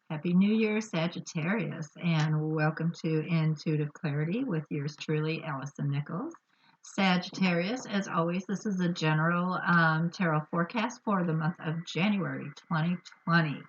Happy New Year, Sagittarius, and welcome to Intuitive Clarity with yours truly, Allison Nichols. Sagittarius, as always, this is a general tarot forecast for the month of January 2020.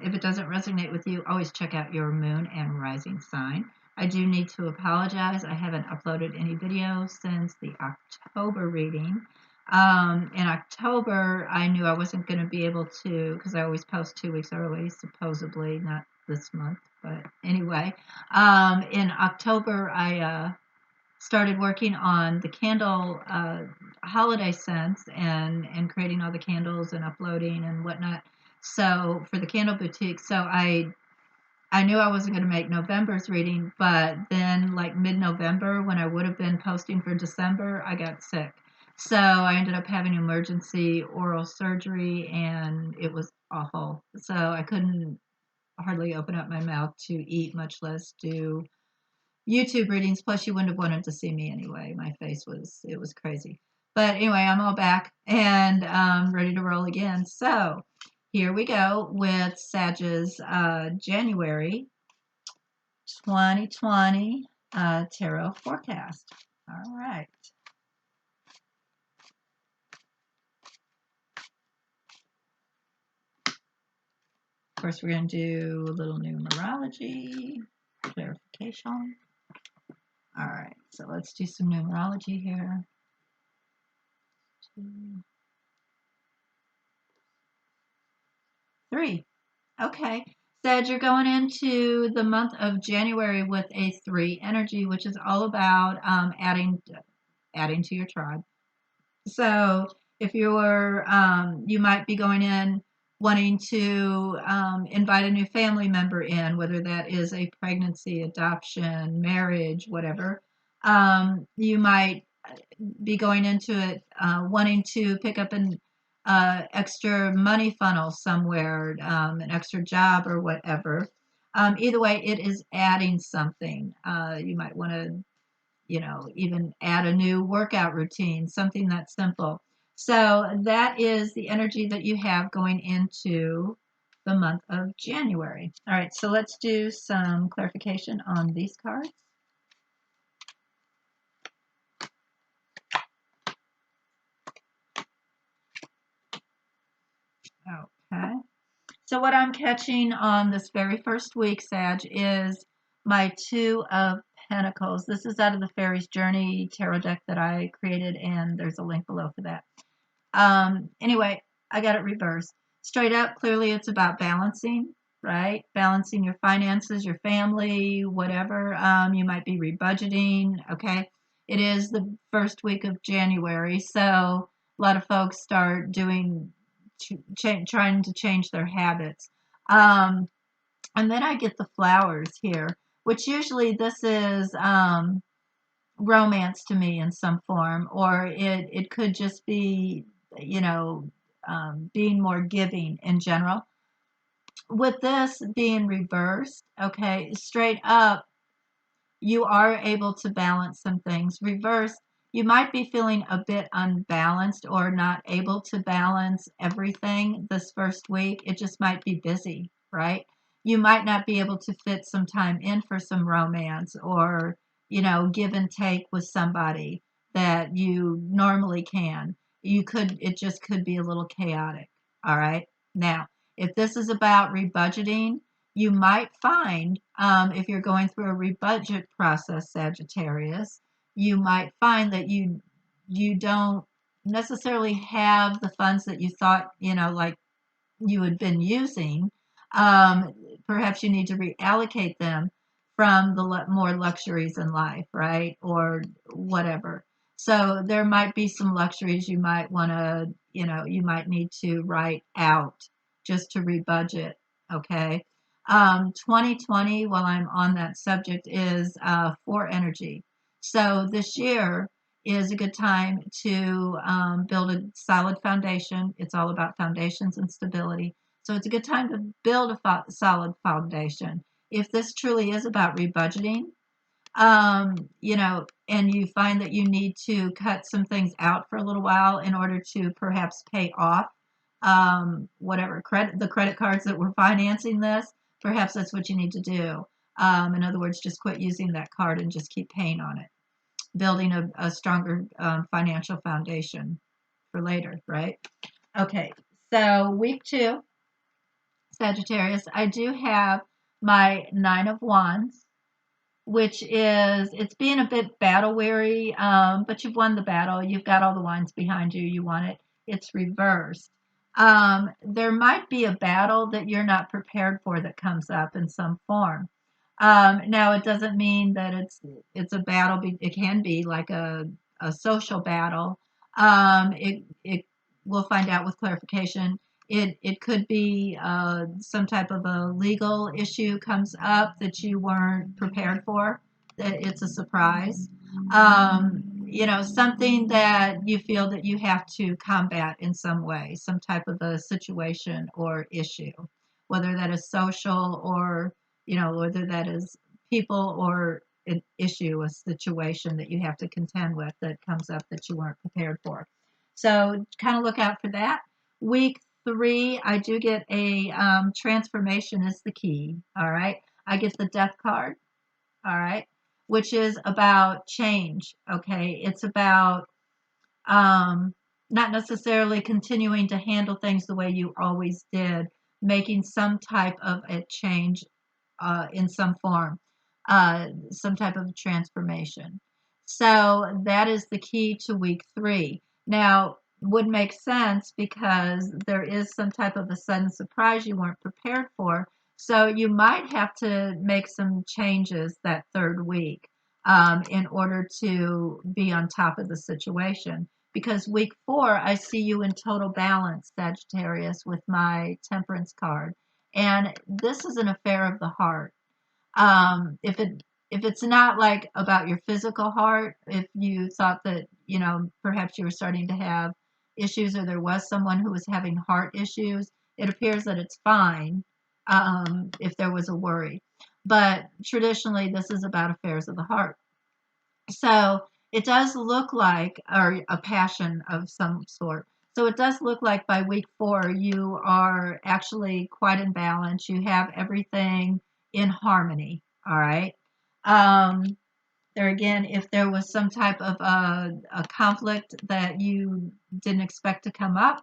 If it doesn't resonate with you, always check out your moon and rising sign. I do need to apologize. I haven't uploaded any videos since the October reading. In October, I knew I wasn't going to be able to, because I always post 2 weeks early, supposedly, not this month, but anyway. In October, I started working on the candle holiday scents and creating all the candles and uploading and whatnot. So for the candle boutique, so I knew I wasn't going to make November's reading, but then like mid-November, when I would have been posting for December, I got sick. So I ended up having emergency oral surgery, and it was awful. So I couldn't hardly open up my mouth to eat, much less do YouTube readings. Plus, you wouldn't have wanted to see me anyway. My face it was crazy. But anyway, I'm all back and ready to roll again. So here we go with Sag's January 2020 tarot forecast. All right. Of course, we're going to do a little numerology clarification. All right, so let's do some numerology here. 2, 3. Okay. Said you're going into the month of January with a 3 energy, which is all about adding to your tribe. So if you might be going in wanting to invite a new family member in, whether that is a pregnancy, adoption, marriage, whatever. You might be going into it wanting to pick up an extra money funnel somewhere, an extra job or whatever. Either way, it is adding something. You might want to, even add a new workout routine, something that's simple. So that is the energy that you have going into the month of January. All right, so let's do some clarification on these cards. Okay. So what I'm catching on this very first week, Sag, is my 2 of Pentacles. This is out of the Fairies Journey tarot deck that I created, and there's a link below for that. Anyway, I got it reversed. Straight up, clearly it's about balancing, right? Balancing your finances, your family, whatever. You might be rebudgeting, okay? It is the first week of January, so a lot of folks start trying to change their habits. And then I get the flowers here, which usually this is romance to me in some form, or it could just be, being more giving in general. With this being reversed, okay, straight up, you are able to balance some things. Reversed, you might be feeling a bit unbalanced or not able to balance everything this first week. It just might be busy, right? You might not be able to fit some time in for some romance or, give and take with somebody that you normally can. It just could be a little chaotic. All right. Now, if this is about rebudgeting, you might find, if you're going through a rebudget process, Sagittarius, you might find that you don't necessarily have the funds that you thought, like you had been using. Perhaps you need to reallocate them from the more luxuries in life, right? Or whatever. So there might be some luxuries you might want to, you might need to write out just to rebudget, okay? 2020, while I'm on that subject, is 4 energy. So this year is a good time to build a solid foundation. It's all about foundations and stability. So it's a good time to build a solid foundation. If this truly is about rebudgeting, and you find that you need to cut some things out for a little while in order to perhaps pay off whatever the credit cards that were financing this. Perhaps that's what you need to do. In other words, just quit using that card and just keep paying on it, building a stronger financial foundation for later, right? Okay, so week 2, Sagittarius, I do have my Nine of Wands, which is, it's being a bit battle weary, but you've won the battle. You've got all the wands behind you. You won it. It's reversed. There might be a battle that you're not prepared for that comes up in some form. Now, it doesn't mean that it's a battle. It can be like a social battle. It we'll find out with clarification. It could be some type of a legal issue comes up that you weren't prepared for. That it's a surprise. Something that you feel that you have to combat in some way, some type of a situation or issue, whether that is social or whether that is people or an issue, a situation that you have to contend with that comes up that you weren't prepared for. So kind of look out for that. Week 3, I do get a transformation is the key. All right. I get the death card. All right. Which is about change. Okay. It's about um, not necessarily continuing to handle things the way you always did, making some type of a change in some form, some type of transformation. So that is the key to week 3. Now, would make sense because there is some type of a sudden surprise you weren't prepared for. So you might have to make some changes that 3rd week in order to be on top of the situation. Because week 4, I see you in total balance, Sagittarius, with my Temperance card. And this is an affair of the heart. If it's not like about your physical heart, if you thought that perhaps you were starting to have issues or there was someone who was having heart issues, it appears that it's fine if there was a worry. But traditionally, this is about affairs of the heart. So it does look like, or a passion of some sort. So it does look like by week 4, you are actually quite in balance. You have everything in harmony. All right. Um, there again, if there was some type of a conflict that you didn't expect to come up,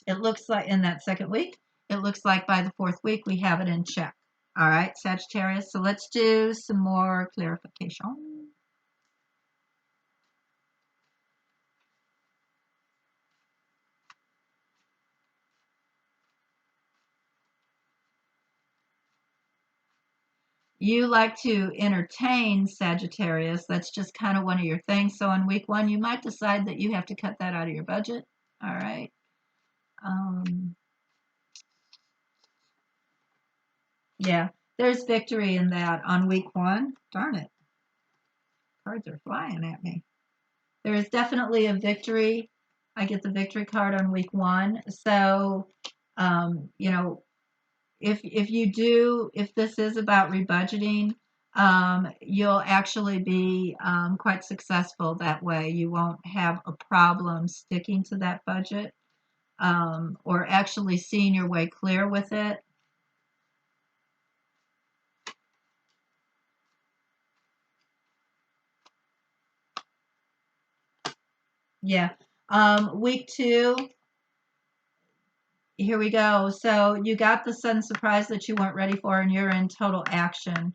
it looks like in that 2nd week, it looks like by the 4th week, we have it in check. All right, Sagittarius. So let's do some more clarification. You like to entertain, Sagittarius. That's just kind of one of your things. So in week 1, you might decide that you have to cut that out of your budget. All right. Yeah, there's victory in that on week 1. Darn it. Cards are flying at me. There is definitely a victory. I get the victory card on week 1. So, um, you know, if this is about rebudgeting, you'll actually be quite successful that way. You won't have a problem sticking to that budget or actually seeing your way clear with it. Yeah. Week 2, here we go. So you got the sudden surprise that you weren't ready for, and you're in total action.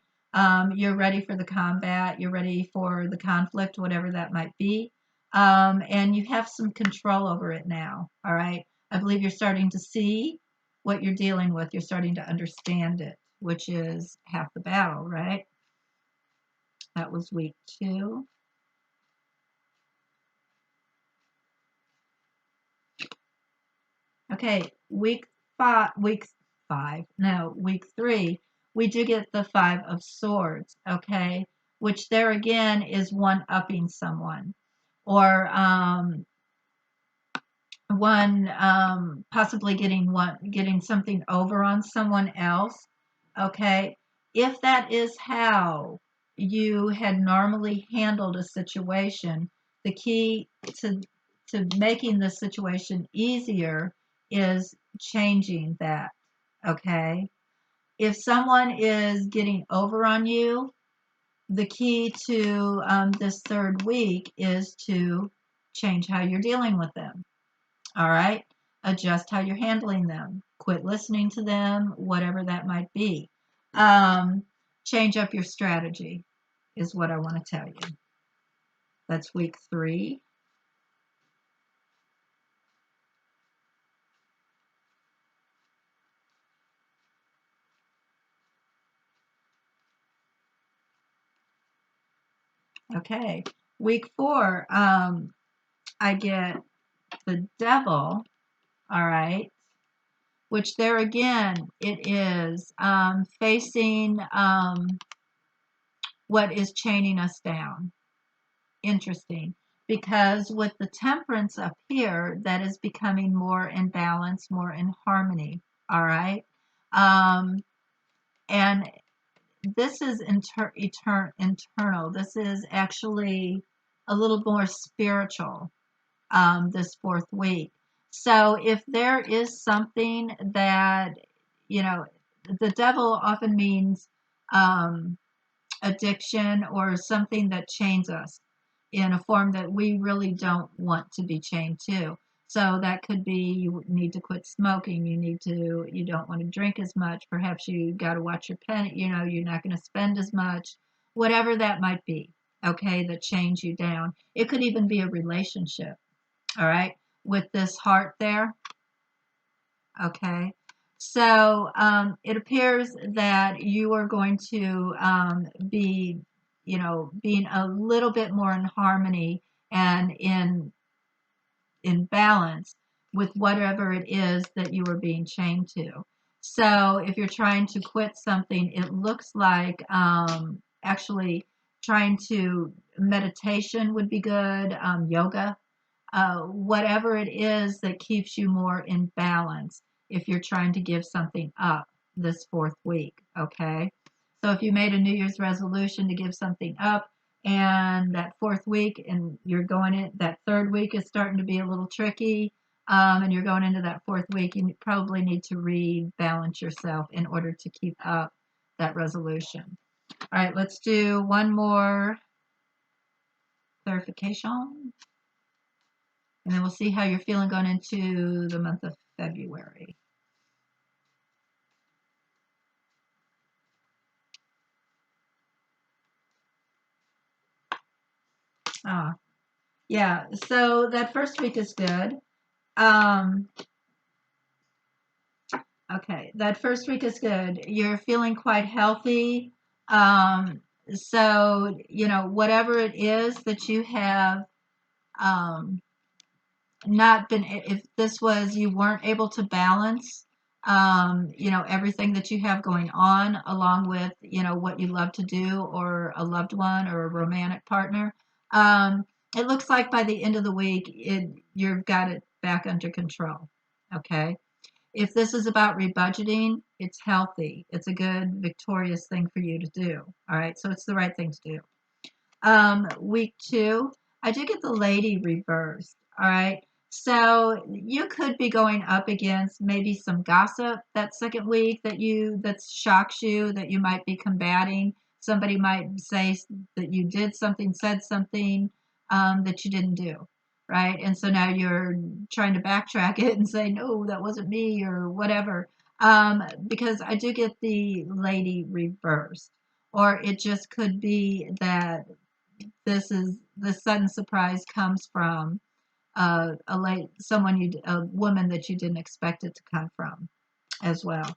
You're ready for the combat. You're ready for the conflict, whatever that might be. And you have some control over it now. All right. I believe you're starting to see what you're dealing with. You're starting to understand it, which is half the battle, right? That was week 2. Okay, week 3, we do get the 5 of swords, okay, which there again is one upping someone or one possibly getting something over on someone else, okay. If that is how you had normally handled a situation, the key to making the situation easier is changing that. Okay. If someone is getting over on you, the key to this third week is to change how you're dealing with them. All right. Adjust how you're handling them. Quit listening to them, whatever that might be. Change up your strategy is what I want to tell you. That's week 3. Okay. Week 4, I get the devil. All right. Which there again, it is facing what is chaining us down. Interesting. Because with the temperance up here, that is becoming more in balance, more in harmony. All right. Um, and this is internal. This is actually a little more spiritual this fourth week. So if there is something that, you know, the devil often means um, addiction or something that chains us in a form that we really don't want to be chained to. So that could be you need to quit smoking, you don't want to drink as much, perhaps you got to watch your penny, you're not going to spend as much, whatever that might be, okay, that chains you down. It could even be a relationship, all right, with this heart there. Okay. So it appears that you are going to be, being a little bit more in harmony and in balance with whatever it is that you are being chained to. So if you're trying to quit something, it looks like actually trying to meditation would be good, yoga, whatever it is that keeps you more in balance if you're trying to give something up this fourth week, okay? So if you made a New Year's resolution to give something up and that fourth week and you're going in, that third week is starting to be a little tricky, and you're going into that fourth week, you probably need to rebalance yourself in order to keep up that resolution. All right, let's do one more clarification. And then we'll see how you're feeling going into the month of February. Ah, yeah. So that first week is good. Um, okay, that first week is good. You're feeling quite healthy. So whatever it is that you have um, not been, if this was you weren't able to balance everything that you have going on along with what you love to do or a loved one or a romantic partner, it looks like by the end of the week you've got it back under control. Okay, if this is about rebudgeting, it's healthy, it's a good victorious thing for you to do. All right, so it's the right thing to do. Week 2, I do get the lady reversed. All right. So you could be going up against maybe some gossip that second week that shocks you, that you might be combating. Somebody might say that you did something, said something that you didn't do. Right. And so now you're trying to backtrack it and say, no, that wasn't me or whatever. Because I do get the lady reversed. Or it just could be that the sudden surprise comes from a woman that you didn't expect it to come from as well.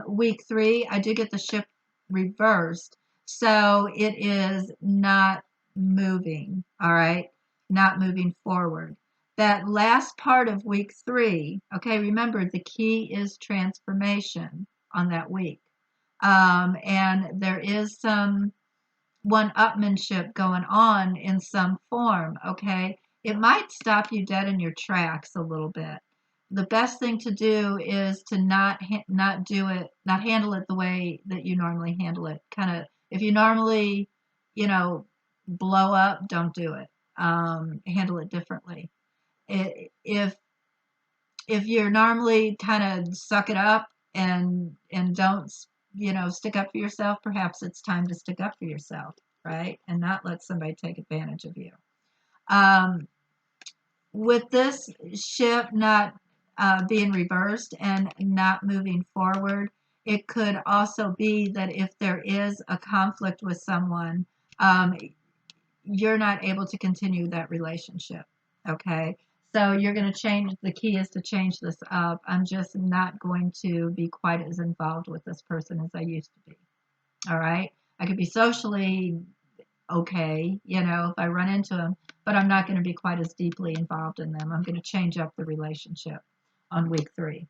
Week 3, I do get the ship reversed, so it is not moving. All right, not moving forward. That last part of week 3. Okay, remember the key is transformation on that week, and there is some one-upmanship going on in some form, okay? It might stop you dead in your tracks a little bit. The best thing to do is to not do it, not handle it the way that you normally handle it. Kind of, if you normally, you know, blow up, don't do it. Handle it differently. If If you're normally kind of suck it up and don't, stick up for yourself, perhaps it's time to stick up for yourself, right? And not let somebody take advantage of you. Um, with this ship not being reversed and not moving forward, it could also be that if there is a conflict with someone, um, you're not able to continue that relationship. Okay. So you're going to change. The key is to change this up. I'm just not going to be quite as involved with this person as I used to be. All right. I could be socially okay, if I run into them, but I'm not going to be quite as deeply involved in them. I'm going to change up the relationship on week 3.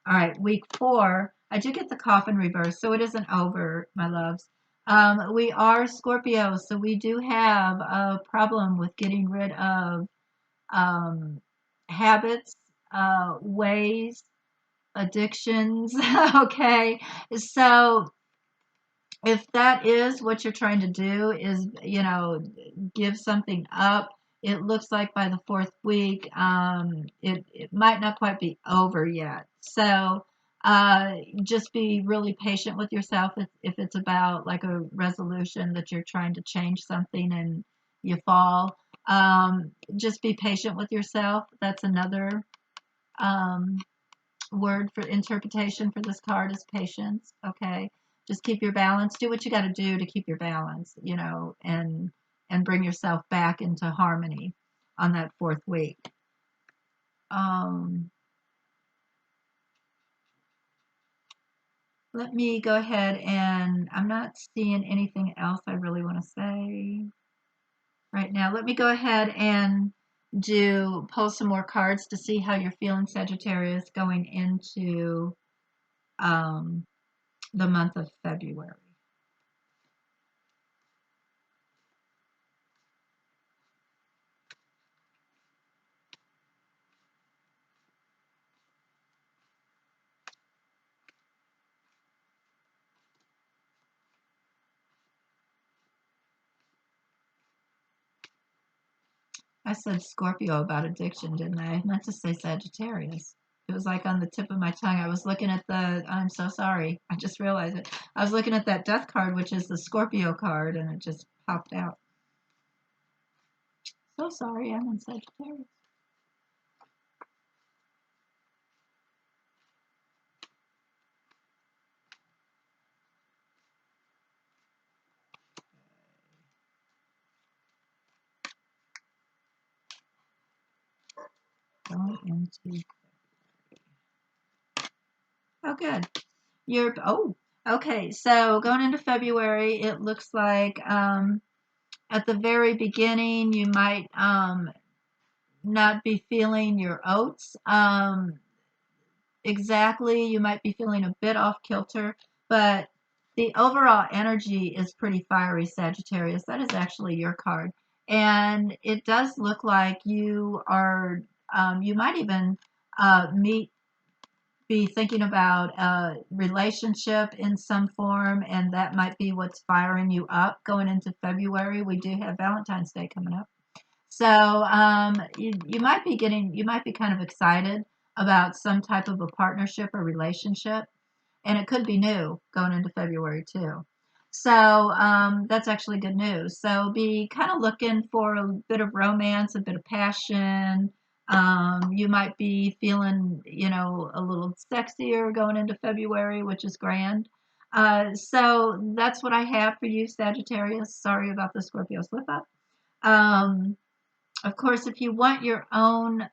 All right, week 4, I do get the coffin reverse, so it isn't over, my loves. We are Scorpio, so we do have a problem with getting rid of um, habits, ways, addictions. Okay, so if that is what you're trying to do, is give something up, it looks like by the 4th week, it might not quite be over yet. So just be really patient with yourself if it's about like a resolution that you're trying to change something and you fall. Just be patient with yourself. That's another um, word for interpretation for this card, is patience. Okay, just keep your balance. Do what you got to do to keep your balance, and bring yourself back into harmony on that 4th week. um let me go ahead, and I'm not seeing anything else I really want to say right now. Let me go ahead and pull some more cards to see how you're feeling, Sagittarius, going into um the month of February. I said Scorpio about addiction, didn't I? I meant to say Sagittarius. It was like on the tip of my tongue. I was looking at I'm so sorry. I just realized it. I was looking at that death card, which is the Scorpio card, and it just popped out. So sorry, I'm in Sagittarius. Going into. Oh, good. Okay. So going into February, it looks like at the very beginning, you might not be feeling your oats. Exactly. You might be feeling a bit off kilter, but the overall energy is pretty fiery, Sagittarius. That is actually your card. And it does look like you might even meet, be thinking about a relationship in some form, and that might be what's firing you up going into February. We do have Valentine's Day coming up. So you might be kind of excited about some type of a partnership or relationship, and it could be new going into February too. So that's actually good news. So be kind of looking for a bit of romance, a bit of passion. You might be feeling, a little sexier going into February, which is grand. So that's what I have for you, Sagittarius. Sorry about the Scorpio slip up. Um, of course, if you want your own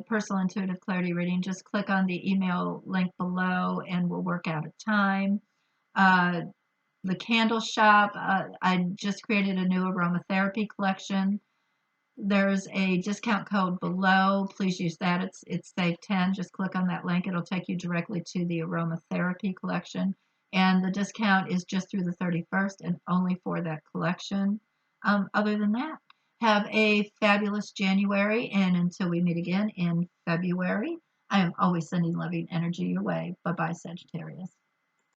personal intuitive clarity reading, just click on the email link below and we'll work out a time. Uh, the candle shop, I just created a new aromatherapy collection. There's a discount code below. Please use that. It's save 10. Just click on that link. It'll take you directly to the aromatherapy collection. And the discount is just through the 31st and only for that collection. Other than that, have a fabulous January. And until we meet again in February, I am always sending loving energy your way. Bye bye, Sagittarius.